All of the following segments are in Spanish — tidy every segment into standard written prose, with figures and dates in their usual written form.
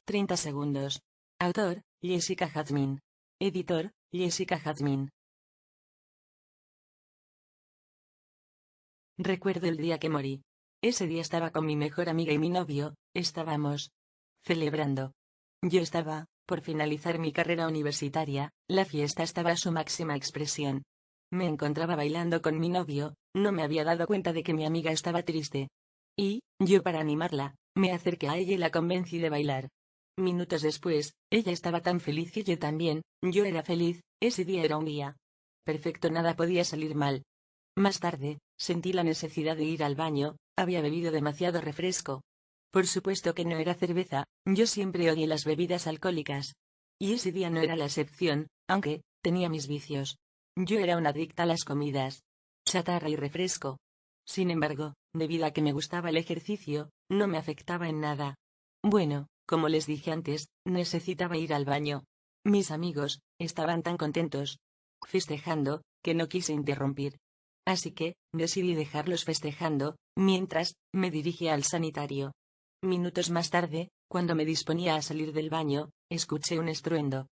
30 segundos. Autor, Jessica Jazmín. Editor, Jessica Jazmín. Recuerdo el día que morí. Ese día estaba con mi mejor amiga y mi novio, estábamos celebrando. Yo estaba por finalizar mi carrera universitaria, la fiesta estaba a su máxima expresión. Me encontraba bailando con mi novio, no me había dado cuenta de que mi amiga estaba triste. Y, yo para animarla, me acerqué a ella y la convencí de bailar. Minutos después, ella estaba tan feliz y yo también, yo era feliz, ese día era un día perfecto, nada podía salir mal. Más tarde, sentí la necesidad de ir al baño, había bebido demasiado refresco. Por supuesto que no era cerveza, yo siempre odié las bebidas alcohólicas. Y ese día no era la excepción, aunque tenía mis vicios. Yo era una adicta a las comidas chatarra y refresco. Sin embargo, debido a que me gustaba el ejercicio, no me afectaba en nada. Bueno, como les dije antes, necesitaba ir al baño. Mis amigos estaban tan contentos, festejando, que no quise interrumpir. Así que, decidí dejarlos festejando, mientras me dirigía al sanitario. Minutos más tarde, cuando me disponía a salir del baño, escuché un estruendo.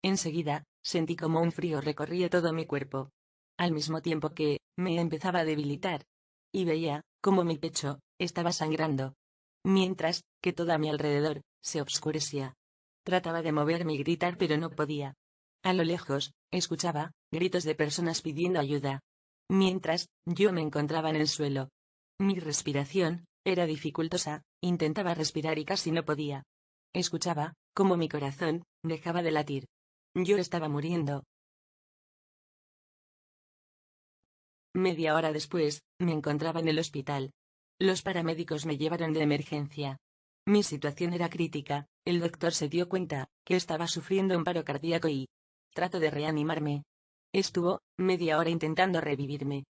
Enseguida, sentí como un frío recorría todo mi cuerpo. Al mismo tiempo que, me empezaba a debilitar. Y veía, como mi pecho, estaba sangrando. Mientras, que todo a mi alrededor, se obscurecía. Trataba de moverme y gritar pero no podía. A lo lejos, escuchaba gritos de personas pidiendo ayuda. Mientras, yo me encontraba en el suelo. Mi respiración era dificultosa, intentaba respirar y casi no podía. Escuchaba cómo mi corazón dejaba de latir. Yo estaba muriendo. Media hora después, me encontraba en el hospital. Los paramédicos me llevaron de emergencia. Mi situación era crítica, el doctor se dio cuenta que estaba sufriendo un paro cardíaco y trató de reanimarme. Estuvo media hora intentando revivirme.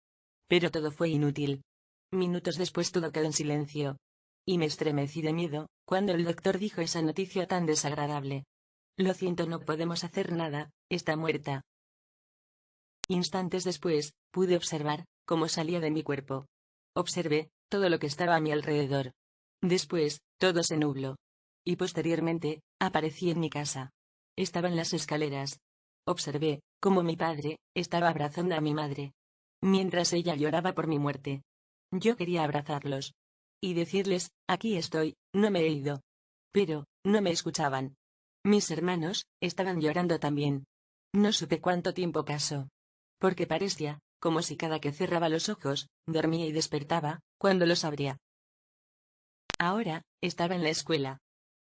Pero todo fue inútil. Minutos después todo quedó en silencio. Y me estremecí de miedo, cuando el doctor dijo esa noticia tan desagradable. Lo siento, no podemos hacer nada, está muerta. Instantes después, pude observar cómo salía de mi cuerpo. Observé todo lo que estaba a mi alrededor. Después, todo se nubló. Y posteriormente, aparecí en mi casa. Estaba en las escaleras. Observé cómo mi padre estaba abrazando a mi madre, mientras ella lloraba por mi muerte. Yo quería abrazarlos y decirles, aquí estoy, no me he ido. Pero no me escuchaban. Mis hermanos estaban llorando también. No supe cuánto tiempo pasó, porque parecía como si cada que cerraba los ojos, dormía y despertaba, cuando los abría. Ahora, estaba en la escuela.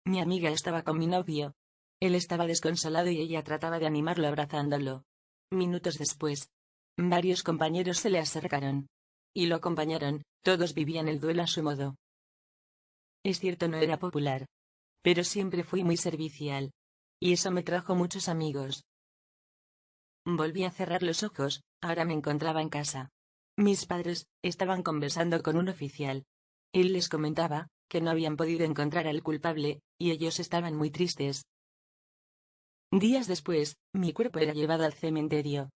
Mi amiga estaba con mi novio. Él estaba desconsolado y ella trataba de animarlo abrazándolo. Minutos después, varios compañeros se le acercaron y lo acompañaron, todos vivían el duelo a su modo. Es cierto, no era popular, pero siempre fui muy servicial. Y eso me trajo muchos amigos. Volví a cerrar los ojos, ahora me encontraba en casa. Mis padres estaban conversando con un oficial. Él les comentaba que no habían podido encontrar al culpable, y ellos estaban muy tristes. Días después, mi cuerpo era llevado al cementerio.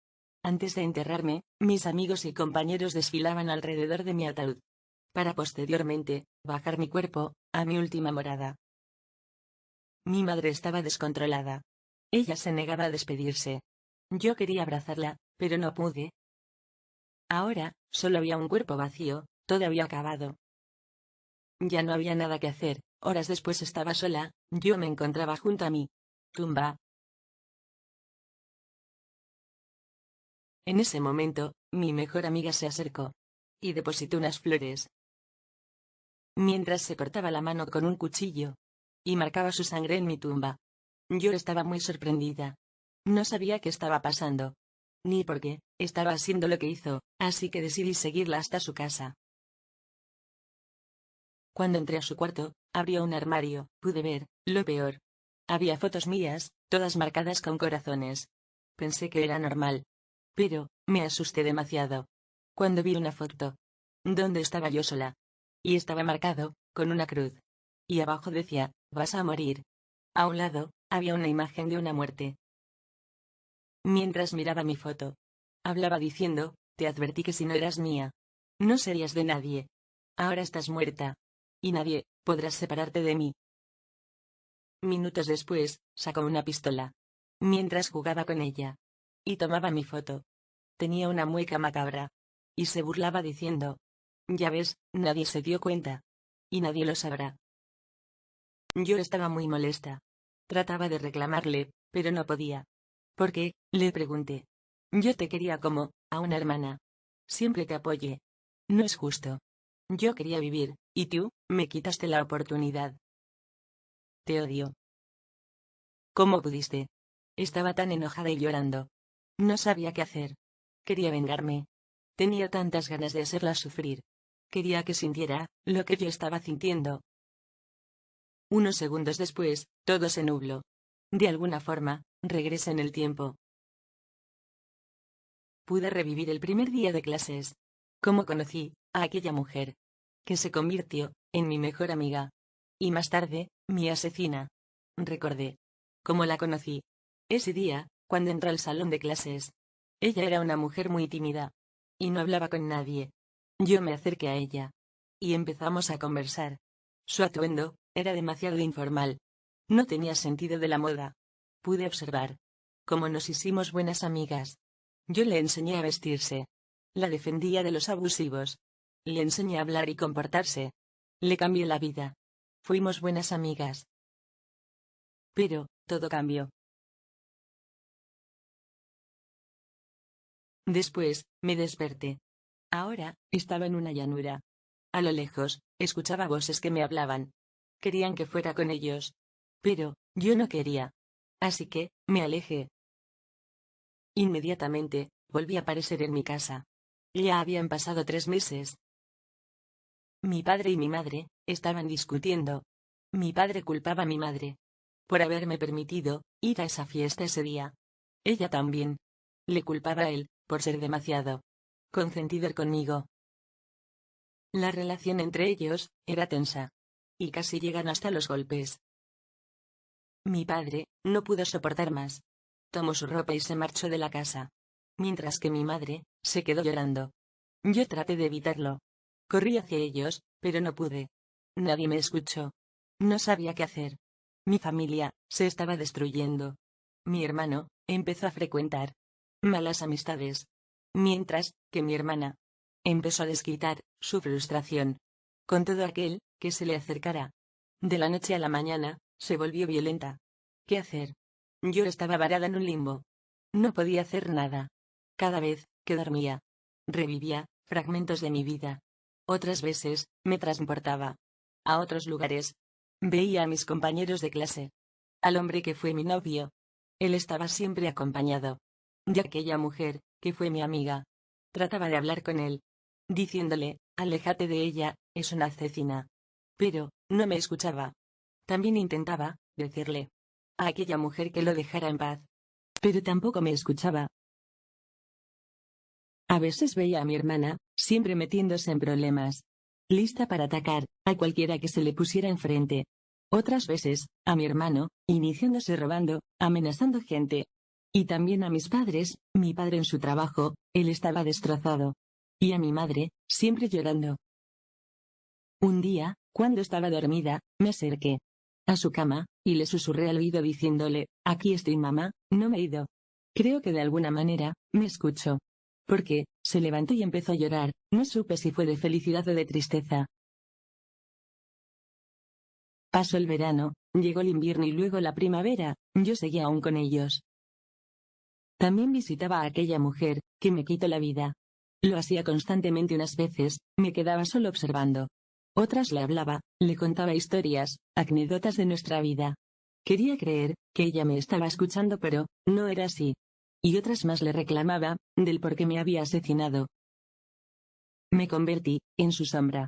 Antes de enterrarme, mis amigos y compañeros desfilaban alrededor de mi ataúd, para posteriormente bajar mi cuerpo a mi última morada. Mi madre estaba descontrolada. Ella se negaba a despedirse. Yo quería abrazarla, pero no pude. Ahora, solo había un cuerpo vacío, todo había acabado. Ya no había nada que hacer. Horas después estaba sola, yo me encontraba junto a mi tumba. En ese momento, mi mejor amiga se acercó y depositó unas flores, mientras se cortaba la mano con un cuchillo y marcaba su sangre en mi tumba. Yo estaba muy sorprendida. No sabía qué estaba pasando, ni por qué estaba haciendo lo que hizo, así que decidí seguirla hasta su casa. Cuando entré a su cuarto, abrió un armario, pude ver lo peor. Había fotos mías, todas marcadas con corazones. Pensé que era normal, pero me asusté demasiado cuando vi una foto donde estaba yo sola, y estaba marcado con una cruz, y abajo decía, vas a morir. A un lado, había una imagen de una muerte. Mientras miraba mi foto, hablaba diciendo, te advertí que si no eras mía, no serías de nadie. Ahora estás muerta, y nadie podrá separarte de mí. Minutos después, sacó una pistola. Mientras jugaba con ella. Y tomaba mi foto. Tenía una mueca macabra. Y se burlaba diciendo: ya ves, nadie se dio cuenta. Y nadie lo sabrá. Yo estaba muy molesta. Trataba de reclamarle, pero no podía. ¿Por qué?, le pregunté. Yo te quería como a una hermana. Siempre te apoyé. No es justo. Yo quería vivir, y tú me quitaste la oportunidad. Te odio. ¿Cómo pudiste? Estaba tan enojada y llorando. No sabía qué hacer. Quería vengarme. Tenía tantas ganas de hacerla sufrir. Quería que sintiera lo que yo estaba sintiendo. Unos segundos después, todo se nubló. De alguna forma, regresé en el tiempo. Pude revivir el primer día de clases. Cómo conocí a aquella mujer, que se convirtió en mi mejor amiga. Y más tarde, mi asesina. Recordé cómo la conocí. Ese día, cuando entró al salón de clases. Ella era una mujer muy tímida. Y no hablaba con nadie. Yo me acerqué a ella. Y empezamos a conversar. Su atuendo era demasiado informal. No tenía sentido de la moda. Pude observar cómo nos hicimos buenas amigas. Yo le enseñé a vestirse. La defendía de los abusivos. Le enseñé a hablar y comportarse. Le cambié la vida. Fuimos buenas amigas. Pero, todo cambió. Después, me desperté. Ahora, estaba en una llanura. A lo lejos, escuchaba voces que me hablaban. Querían que fuera con ellos. Pero, yo no quería. Así que, me alejé. Inmediatamente, volví a aparecer en mi casa. Ya habían pasado 3 meses. Mi padre y mi madre estaban discutiendo. Mi padre culpaba a mi madre por haberme permitido ir a esa fiesta ese día. Ella también. Le culpaba a él por ser demasiado consentido conmigo. La relación entre ellos era tensa. Y casi llegan hasta los golpes. Mi padre no pudo soportar más. Tomó su ropa y se marchó de la casa. Mientras que mi madre se quedó llorando. Yo traté de evitarlo. Corrí hacia ellos, pero no pude. Nadie me escuchó. No sabía qué hacer. Mi familia se estaba destruyendo. Mi hermano empezó a frecuentar malas amistades. Mientras que mi hermana empezó a desquitar su frustración con todo aquel que se le acercara. De la noche a la mañana, se volvió violenta. ¿Qué hacer? Yo estaba varada en un limbo. No podía hacer nada. Cada vez que dormía, revivía fragmentos de mi vida. Otras veces, me transportaba a otros lugares. Veía a mis compañeros de clase. Al hombre que fue mi novio. Él estaba siempre acompañado de aquella mujer, que fue mi amiga. Trataba de hablar con él, diciéndole: aléjate de ella, es una asesina. Pero, no me escuchaba. También intentaba decirle a aquella mujer que lo dejara en paz. Pero tampoco me escuchaba. A veces veía a mi hermana, siempre metiéndose en problemas. Lista para atacar a cualquiera que se le pusiera enfrente. Otras veces, a mi hermano, iniciándose robando, amenazando gente. Y también a mis padres, mi padre en su trabajo, él estaba destrozado. Y a mi madre, siempre llorando. Un día, cuando estaba dormida, me acerqué a su cama, y le susurré al oído diciéndole: aquí estoy, mamá, no me he ido. Creo que de alguna manera, me escuchó. Porque, se levantó y empezó a llorar, no supe si fue de felicidad o de tristeza. Pasó el verano, llegó el invierno y luego la primavera, yo seguía aún con ellos. También visitaba a aquella mujer, que me quitó la vida. Lo hacía constantemente. Unas veces, me quedaba solo observando. Otras le hablaba, le contaba historias, anécdotas de nuestra vida. Quería creer que ella me estaba escuchando, pero no era así. Y otras más le reclamaba del por qué me había asesinado. Me convertí en su sombra.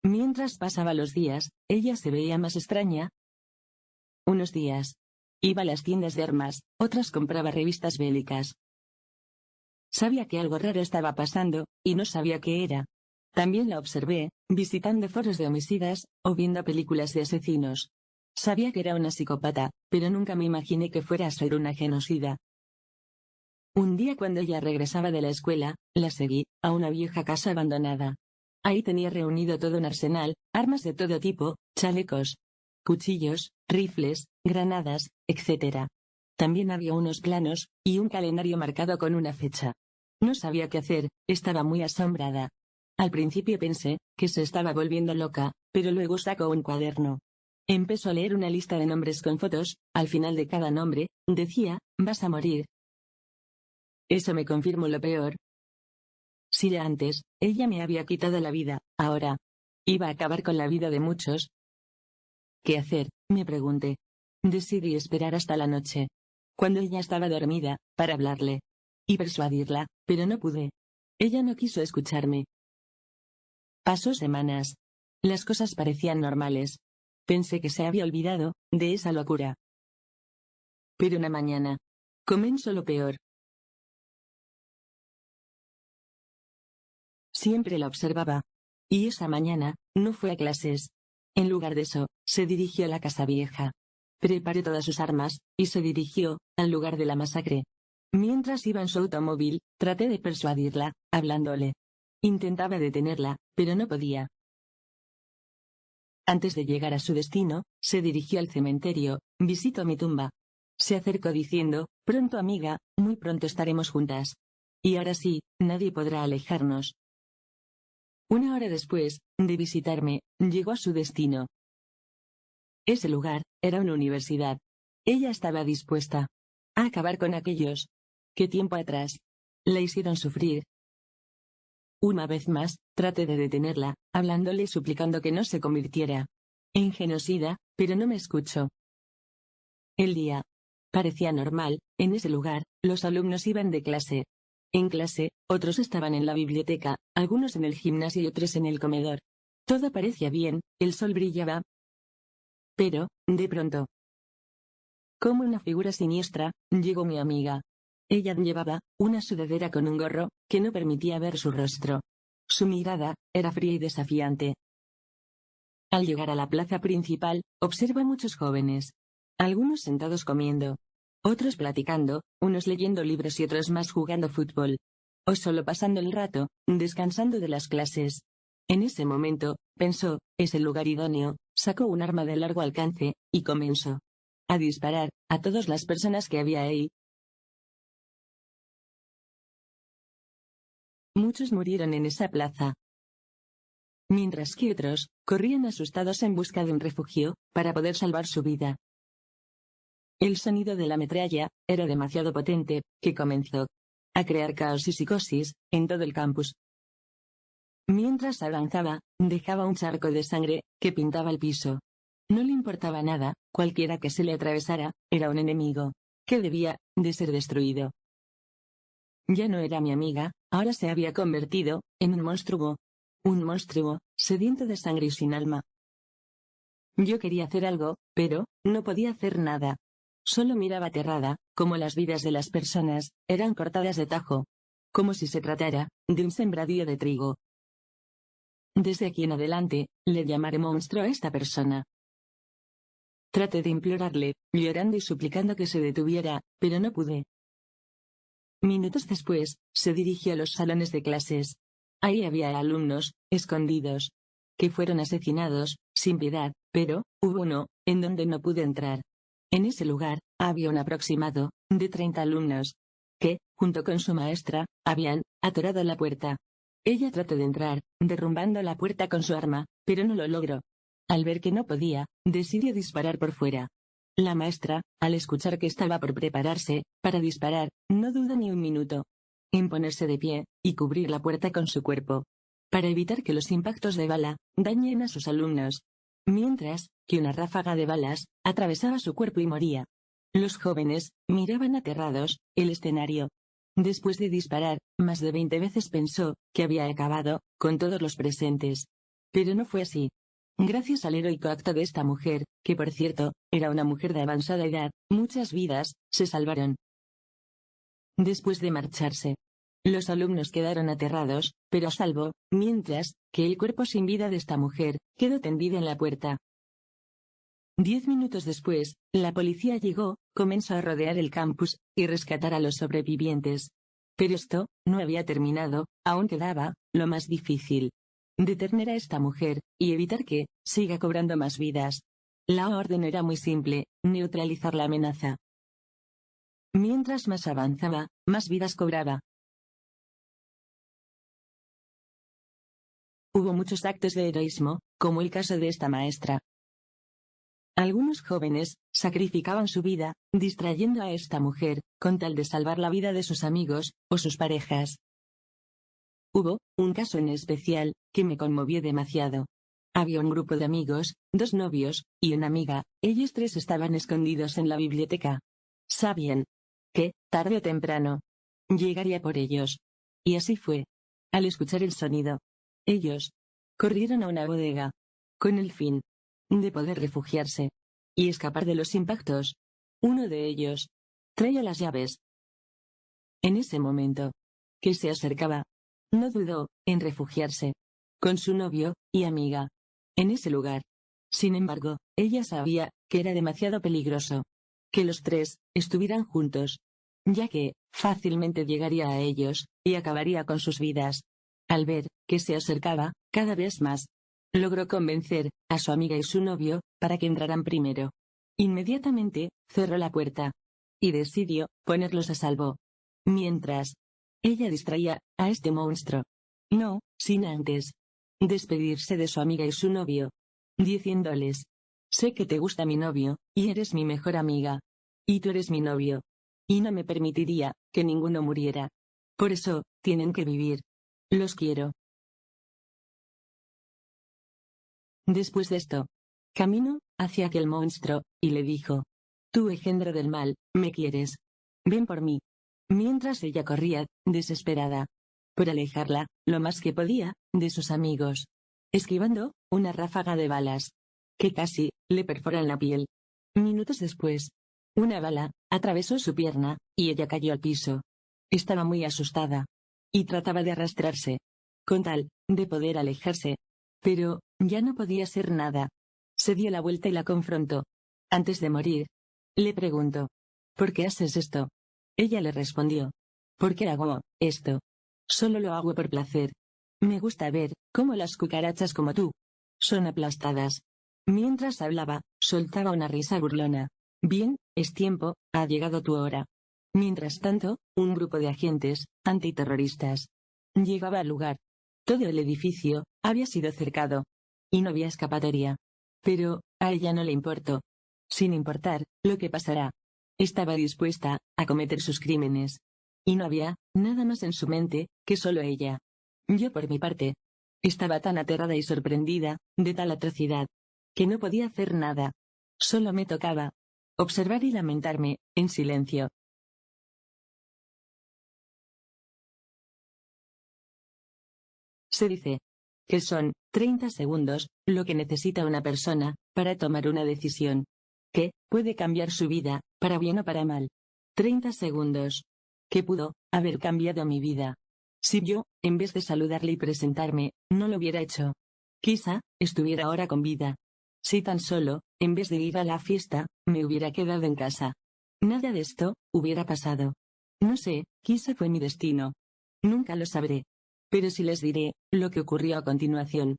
Mientras pasaba los días, ella se veía más extraña. Unos días iba a las tiendas de armas, otras compraba revistas bélicas. Sabía que algo raro estaba pasando, y no sabía qué era. También la observé, visitando foros de homicidas, o viendo películas de asesinos. Sabía que era una psicópata, pero nunca me imaginé que fuera a ser una genocida. Un día, cuando ella regresaba de la escuela, la seguí a una vieja casa abandonada. Ahí tenía reunido todo un arsenal, armas de todo tipo, chalecos, cuchillos, rifles, granadas, etc. También había unos planos, y un calendario marcado con una fecha. No sabía qué hacer, estaba muy asombrada. Al principio pensé que se estaba volviendo loca, pero luego sacó un cuaderno. Empezó a leer una lista de nombres con fotos, al final de cada nombre, decía, vas a morir. Eso me confirmó lo peor. Si ya antes, ella me había quitado la vida, ahora, iba a acabar con la vida de muchos. ¿Qué hacer?, me pregunté. Decidí esperar hasta la noche, cuando ella estaba dormida, para hablarle y persuadirla, pero no pude. Ella no quiso escucharme. Pasó semanas. Las cosas parecían normales. Pensé que se había olvidado de esa locura. Pero una mañana, comenzó lo peor. Siempre la observaba. Y esa mañana, no fue a clases. En lugar de eso, se dirigió a la casa vieja. Preparó todas sus armas, y se dirigió al lugar de la masacre. Mientras iba en su automóvil, traté de persuadirla, hablándole. Intentaba detenerla, pero no podía. Antes de llegar a su destino, se dirigió al cementerio, visitó mi tumba. Se acercó diciendo, pronto amiga, muy pronto estaremos juntas. Y ahora sí, nadie podrá alejarnos. Una hora después de visitarme, llegó a su destino. Ese lugar era una universidad. Ella estaba dispuesta a acabar con aquellos que tiempo atrás la hicieron sufrir. Una vez más, traté de detenerla, hablándole y suplicando que no se convirtiera en genocida, pero no me escuchó. El día parecía normal, en ese lugar, los alumnos iban de clase en clase, otros estaban en la biblioteca, algunos en el gimnasio y otros en el comedor. Todo parecía bien, el sol brillaba. Pero, de pronto, como una figura siniestra, llegó mi amiga. Ella llevaba una sudadera con un gorro, que no permitía ver su rostro. Su mirada era fría y desafiante. Al llegar a la plaza principal, observa a muchos jóvenes. Algunos sentados comiendo. Otros platicando, unos leyendo libros y otros más jugando fútbol. O solo pasando el rato, descansando de las clases. En ese momento, pensó, es el lugar idóneo, sacó un arma de largo alcance, y comenzó a disparar a todas las personas que había ahí. Muchos murieron en esa plaza, mientras que otros corrían asustados en busca de un refugio, para poder salvar su vida. El sonido de la metralla era demasiado potente, que comenzó a crear caos y psicosis en todo el campus. Mientras avanzaba, dejaba un charco de sangre que pintaba el piso. No le importaba nada, cualquiera que se le atravesara, era un enemigo, que debía de ser destruido. Ya no era mi amiga, ahora se había convertido en un monstruo. Un monstruo, sediento de sangre y sin alma. Yo quería hacer algo, pero no podía hacer nada. Solo miraba aterrada, como las vidas de las personas eran cortadas de tajo. Como si se tratara de un sembradío de trigo. Desde aquí en adelante, le llamaré monstruo a esta persona. Traté de implorarle, llorando y suplicando que se detuviera, pero no pude. Minutos después, se dirigió a los salones de clases. Ahí había alumnos, escondidos, que fueron asesinados, sin piedad, pero, hubo uno, en donde no pude entrar. En ese lugar, había un aproximado de 30 alumnos, que, junto con su maestra, habían atorado la puerta. Ella trató de entrar, derrumbando la puerta con su arma, pero no lo logró. Al ver que no podía, decidió disparar por fuera. La maestra, al escuchar que estaba por prepararse para disparar, no dudó ni un minuto en ponerse de pie y cubrir la puerta con su cuerpo, para evitar que los impactos de bala dañen a sus alumnos, mientras que una ráfaga de balas atravesaba su cuerpo y moría. Los jóvenes miraban aterrados el escenario. Después de disparar más de 20 veces pensó que había acabado con todos los presentes. Pero no fue así. Gracias al heroico acto de esta mujer, que por cierto, era una mujer de avanzada edad, muchas vidas se salvaron. Después de marcharse, los alumnos quedaron aterrados, pero a salvo, mientras que el cuerpo sin vida de esta mujer quedó tendido en la puerta. 10 minutos después, la policía llegó, comenzó a rodear el campus y rescatar a los sobrevivientes. Pero esto no había terminado, aún quedaba lo más difícil: detener a esta mujer y evitar que siga cobrando más vidas. La orden era muy simple: neutralizar la amenaza. Mientras más avanzaba, más vidas cobraba. Hubo muchos actos de heroísmo, como el caso de esta maestra. Algunos jóvenes sacrificaban su vida, distrayendo a esta mujer, con tal de salvar la vida de sus amigos, o sus parejas. Hubo un caso en especial, que me conmovió demasiado. Había un grupo de amigos, 2 novios, y una amiga. Ellos 3 estaban escondidos en la biblioteca. Sabían que, tarde o temprano, llegaría por ellos. Y así fue. Al escuchar el sonido, ellos corrieron a una bodega, con el fin de poder refugiarse y escapar de los impactos. Uno de ellos traía las llaves. En ese momento que se acercaba, no dudó en refugiarse con su novio y amiga en ese lugar. Sin embargo, ella sabía que era demasiado peligroso que los 3 estuvieran juntos, ya que fácilmente llegaría a ellos y acabaría con sus vidas. Al ver que se acercaba cada vez más, logró convencer a su amiga y su novio para que entraran primero. Inmediatamente cerró la puerta y decidió ponerlos a salvo, mientras ella distraía a este monstruo. No, sin antes despedirse de su amiga y su novio, diciéndoles: sé que te gusta mi novio, y eres mi mejor amiga. Y tú eres mi novio. Y no me permitiría que ninguno muriera. Por eso, tienen que vivir. Los quiero. Después de esto, caminó hacia aquel monstruo, y le dijo: tú engendro del mal, ¿me quieres? Ven por mí. Mientras ella corría, desesperada, por alejarla, lo más que podía, de sus amigos, esquivando una ráfaga de balas, que casi le perforan la piel. Minutos después, una bala atravesó su pierna, y ella cayó al piso. Estaba muy asustada, y trataba de arrastrarse, con tal de poder alejarse. Pero ya no podía hacer nada. Se dio la vuelta y la confrontó. Antes de morir, le preguntó: ¿por qué haces esto? Ella le respondió: ¿por qué hago esto? Solo lo hago por placer. Me gusta ver cómo las cucarachas como tú son aplastadas. Mientras hablaba, soltaba una risa burlona. Bien, es tiempo, ha llegado tu hora. Mientras tanto, un grupo de agentes antiterroristas llegaba al lugar. Todo el edificio había sido cercado, y no había escapatoria. Pero a ella no le importó. Sin importar lo que pasara, estaba dispuesta a cometer sus crímenes. Y no había nada más en su mente que solo ella. Yo, por mi parte, estaba tan aterrada y sorprendida de tal atrocidad, que no podía hacer nada. Solo me tocaba observar y lamentarme en silencio. Se dice que son 30 segundos lo que necesita una persona para tomar una decisión que puede cambiar su vida, para bien o para mal. 30 segundos que pudo haber cambiado mi vida. Si yo, en vez de saludarle y presentarme, no lo hubiera hecho, quizá estuviera ahora con vida. Si tan solo, en vez de ir a la fiesta, me hubiera quedado en casa, nada de esto hubiera pasado. No sé, quizá fue mi destino. Nunca lo sabré. Pero sí les diré lo que ocurrió a continuación.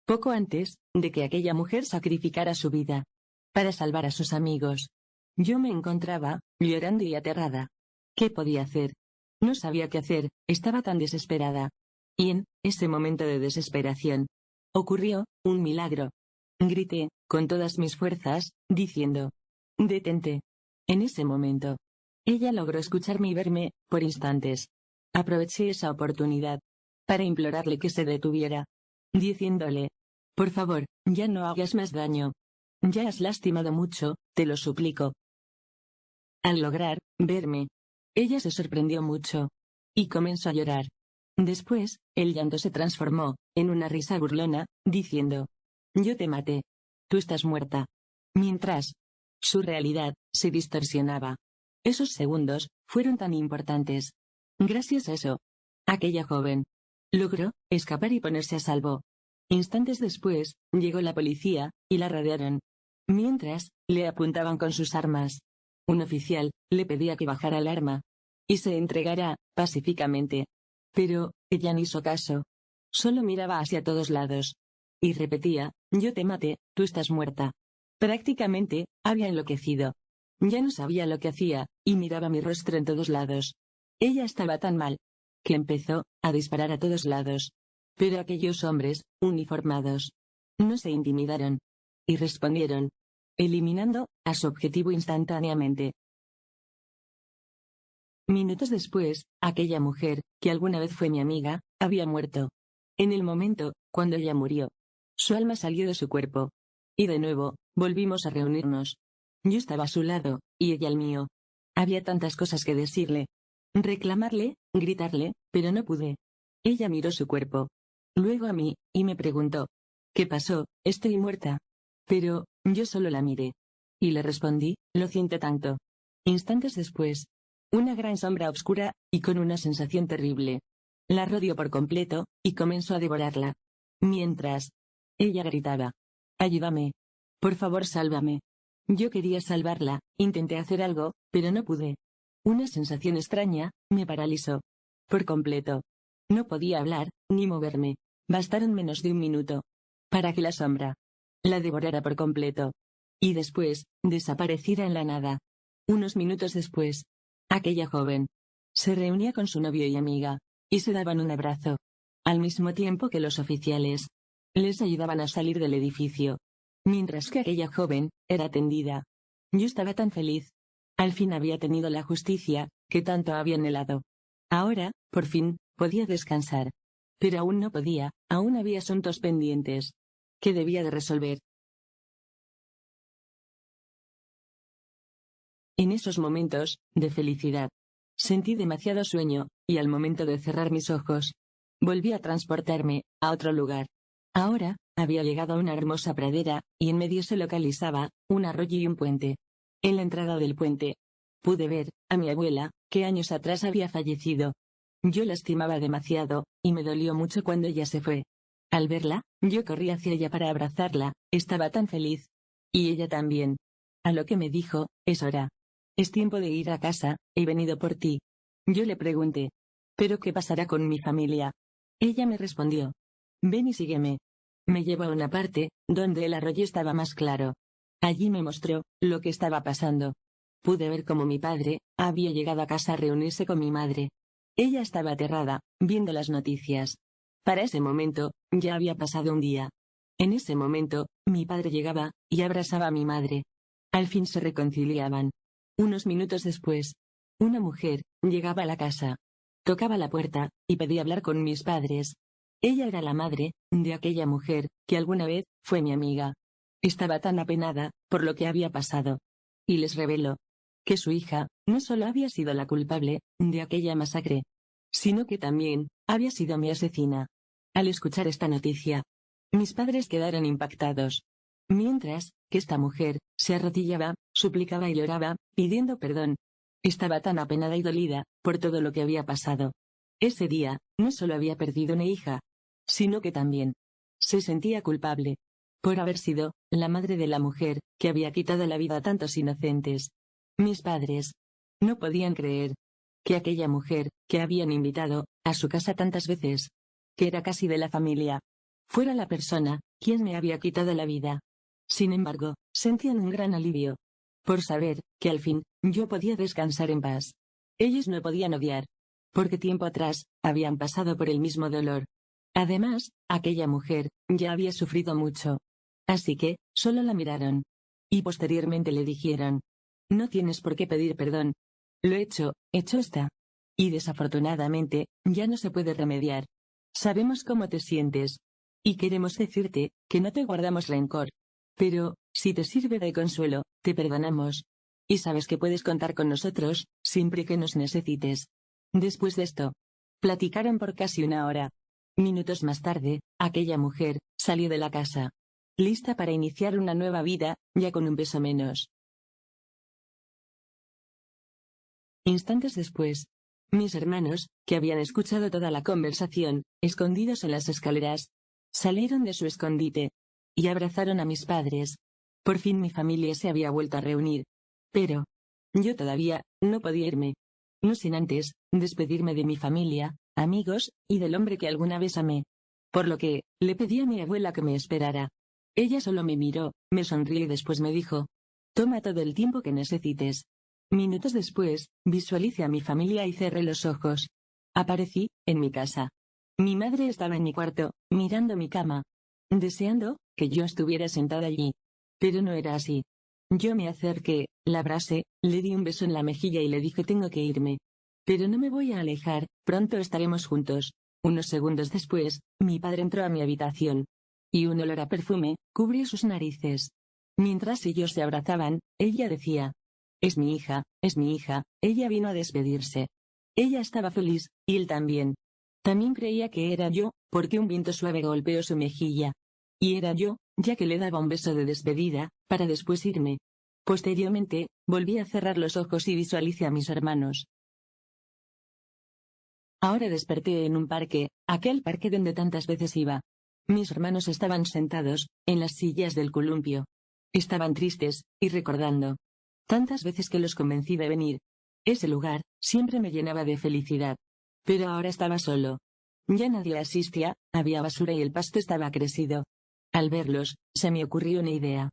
Poco antes de que aquella mujer sacrificara su vida para salvar a sus amigos, yo me encontraba llorando y aterrada. ¿Qué podía hacer? No sabía qué hacer, estaba tan desesperada. Y en ese momento de desesperación, ocurrió un milagro. Grité con todas mis fuerzas, diciendo: detente. En ese momento, ella logró escucharme y verme por instantes. Aproveché esa oportunidad para implorarle que se detuviera, diciéndole: por favor, ya no hagas más daño. Ya has lastimado mucho, te lo suplico. Al lograr verme, ella se sorprendió mucho y comenzó a llorar. Después, el llanto se transformó en una risa burlona, diciendo: yo te maté. Tú estás muerta. Mientras su realidad se distorsionaba. Esos segundos fueron tan importantes. Gracias a eso, aquella joven logró escapar y ponerse a salvo. Instantes después, llegó la policía, y la rodearon. Mientras, le apuntaban con sus armas. Un oficial le pedía que bajara el arma y se entregara pacíficamente. Pero ella no hizo caso. Solo miraba hacia todos lados y repetía: yo te maté, tú estás muerta. Prácticamente, había enloquecido. Ya no sabía lo que hacía, y miraba mi rostro en todos lados. Ella estaba tan mal, que empezó a disparar a todos lados. Pero aquellos hombres, uniformados, no se intimidaron. Y respondieron, eliminando a su objetivo instantáneamente. Minutos después, aquella mujer, que alguna vez fue mi amiga, había muerto. En el momento, cuando ella murió, su alma salió de su cuerpo. Y de nuevo, volvimos a reunirnos. Yo estaba a su lado, y ella al mío. Había tantas cosas que decirle. Reclamarle, gritarle, pero no pude. Ella miró su cuerpo. Luego a mí, y me preguntó: ¿qué pasó? Estoy muerta. Pero, yo solo la miré. Y le respondí: lo siento tanto. Instantes después, una gran sombra oscura, y con una sensación terrible, la rodeó por completo, y comenzó a devorarla. Mientras, ella gritaba: ayúdame. Por favor, sálvame. Yo quería salvarla, intenté hacer algo, pero no pude. Una sensación extraña me paralizó. Por completo. No podía hablar, ni moverme. Bastaron menos de un minuto para que la sombra la devorara por completo. Y después, desapareciera en la nada. Unos minutos después, aquella joven se reunía con su novio y amiga, y se daban un abrazo. Al mismo tiempo que los oficiales les ayudaban a salir del edificio. Mientras que aquella joven era atendida. Yo estaba tan feliz. Al fin había tenido la justicia que tanto había anhelado. Ahora, por fin, podía descansar. Pero aún no podía, aún había asuntos pendientes que debía de resolver. En esos momentos de felicidad, sentí demasiado sueño, y al momento de cerrar mis ojos, volví a transportarme a otro lugar. Ahora, había llegado a una hermosa pradera, y en medio se localizaba un arroyo y un puente. En la entrada del puente, pude ver a mi abuela, que años atrás había fallecido. Yo la estimaba demasiado, y me dolió mucho cuando ella se fue. Al verla, yo corrí hacia ella para abrazarla, estaba tan feliz. Y ella también. A lo que me dijo: es hora. Es tiempo de ir a casa, he venido por ti. Yo le pregunté: ¿pero qué pasará con mi familia? Ella me respondió: ven y sígueme. Me llevó a una parte, donde el arroyo estaba más claro. Allí me mostró lo que estaba pasando. Pude ver cómo mi padre había llegado a casa a reunirse con mi madre. Ella estaba aterrada, viendo las noticias. Para ese momento, ya había pasado un día. En ese momento, mi padre llegaba, y abrazaba a mi madre. Al fin se reconciliaban. Unos minutos después, una mujer llegaba a la casa. Tocaba la puerta, y pedía hablar con mis padres. Ella era la madre de aquella mujer, que alguna vez fue mi amiga. Estaba tan apenada por lo que había pasado. Y les reveló que su hija no solo había sido la culpable de aquella masacre, sino que también había sido mi asesina. Al escuchar esta noticia, mis padres quedaron impactados. Mientras que esta mujer se arrodillaba, suplicaba y lloraba, pidiendo perdón. Estaba tan apenada y dolida por todo lo que había pasado. Ese día, no solo había perdido una hija, sino que también se sentía culpable por haber sido la madre de la mujer que había quitado la vida a tantos inocentes. Mis padres no podían creer que aquella mujer, que habían invitado a su casa tantas veces, que era casi de la familia, fuera la persona quien me había quitado la vida. Sin embargo, sentían un gran alivio por saber que al fin yo podía descansar en paz. Ellos no podían odiar, porque tiempo atrás habían pasado por el mismo dolor. Además, aquella mujer ya había sufrido mucho. Así que, solo la miraron. Y posteriormente le dijeron: no tienes por qué pedir perdón. Lo hecho está. Y desafortunadamente, ya no se puede remediar. Sabemos cómo te sientes. Y queremos decirte que no te guardamos rencor. Pero, si te sirve de consuelo, te perdonamos. Y sabes que puedes contar con nosotros, siempre que nos necesites. Después de esto, platicaron por casi una hora. Minutos más tarde, aquella mujer salió de la casa, lista para iniciar una nueva vida, ya con un peso menos. Instantes después, mis hermanos, que habían escuchado toda la conversación, escondidos en las escaleras, salieron de su escondite y abrazaron a mis padres. Por fin mi familia se había vuelto a reunir. Pero yo todavía no podía irme. No sin antes despedirme de mi familia, amigos, y del hombre que alguna vez amé. por lo que, le pedí a mi abuela que me esperara. Ella solo me miró, me sonrió y después me dijo: toma todo el tiempo que necesites. Minutos después, visualicé a mi familia y cerré los ojos. Aparecí, en mi casa. Mi madre estaba en mi cuarto, mirando mi cama, deseando que yo estuviera sentada allí. Pero no era así. Yo me acerqué, la abracé, le di un beso en la mejilla y le dije: tengo que irme. Pero no me voy a alejar, pronto estaremos juntos. Unos segundos después, mi padre entró a mi habitación. Y un olor a perfume cubrió sus narices. Mientras ellos se abrazaban, ella decía: es mi hija, ella vino a despedirse. Ella estaba feliz, y él también. También creía que era yo, porque un viento suave golpeó su mejilla. Y era yo, ya que le daba un beso de despedida, para después irme. Posteriormente, volví a cerrar los ojos y visualicé a mis hermanos. Ahora desperté en un parque, aquel parque donde tantas veces iba. Mis hermanos estaban sentados, en las sillas del columpio. Estaban tristes, y recordando tantas veces que los convencí de venir. Ese lugar, siempre me llenaba de felicidad. Pero ahora estaba solo. Ya nadie asistía, había basura y el pasto estaba crecido. Al verlos, se me ocurrió una idea.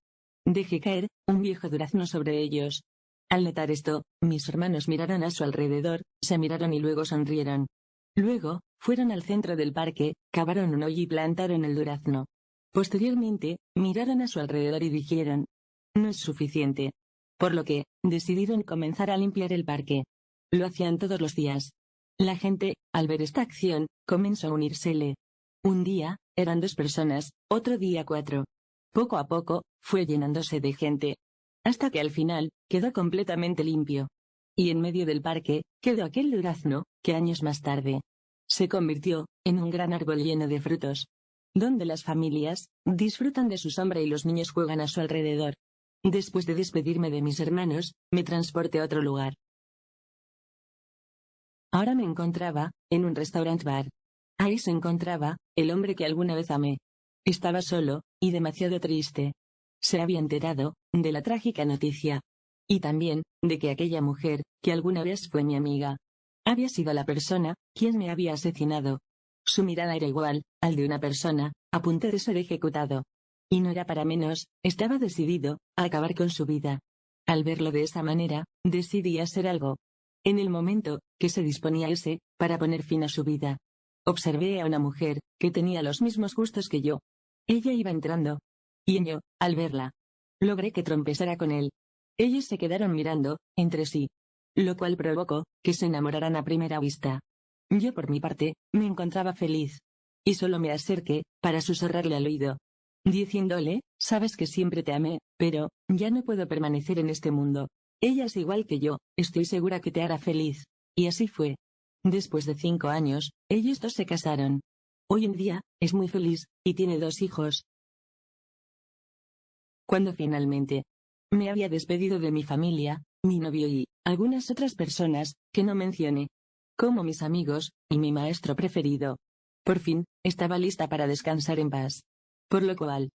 Dejé caer un viejo durazno sobre ellos. Al notar esto, mis hermanos miraron a su alrededor, se miraron y luego sonrieron. Luego, fueron al centro del parque, cavaron un hoyo y plantaron el durazno. Posteriormente, miraron a su alrededor y dijeron: no es suficiente. Por lo que, decidieron comenzar a limpiar el parque. Lo hacían todos los días. La gente, al ver esta acción, comenzó a unírsele. Un día, eran 2 personas, otro día 4. Poco a poco, fue llenándose de gente. Hasta que al final, quedó completamente limpio. Y en medio del parque, quedó aquel durazno, que años más tarde se convirtió en un gran árbol lleno de frutos, donde las familias disfrutan de su sombra y los niños juegan a su alrededor. Después de despedirme de mis hermanos, me transporté a otro lugar. Ahora me encontraba en un restaurant bar. Ahí se encontraba el hombre que alguna vez amé. Estaba solo, y demasiado triste. Se había enterado de la trágica noticia. Y también, de que aquella mujer, que alguna vez fue mi amiga, había sido la persona quien me había asesinado. Su mirada era igual al de una persona a punto de ser ejecutado. Y no era para menos, estaba decidido a acabar con su vida. Al verlo de esa manera, decidí hacer algo. En el momento que se disponía ese para poner fin a su vida, observé a una mujer que tenía los mismos gustos que yo. Ella iba entrando. Y yo, al verla, logré que tropezara con él. Ellos se quedaron mirando entre sí, lo cual provocó que se enamoraran a primera vista. Yo por mi parte, me encontraba feliz. Y solo me acerqué para susurrarle al oído, diciéndole: sabes que siempre te amé, pero ya no puedo permanecer en este mundo. Ella es igual que yo, estoy segura que te hará feliz. Y así fue. Después de 5 años, ellos 2 se casaron. Hoy en día, es muy feliz, y tiene 2 hijos. Cuando finalmente me había despedido de mi familia, mi novio y algunas otras personas, que no mencioné, como mis amigos, y mi maestro preferido, por fin, estaba lista para descansar en paz. Por lo cual,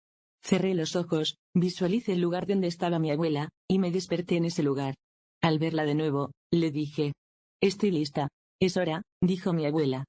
cerré los ojos, visualicé el lugar donde estaba mi abuela, y me desperté en ese lugar. Al verla de nuevo, le dije: estoy lista. Es hora, dijo mi abuela.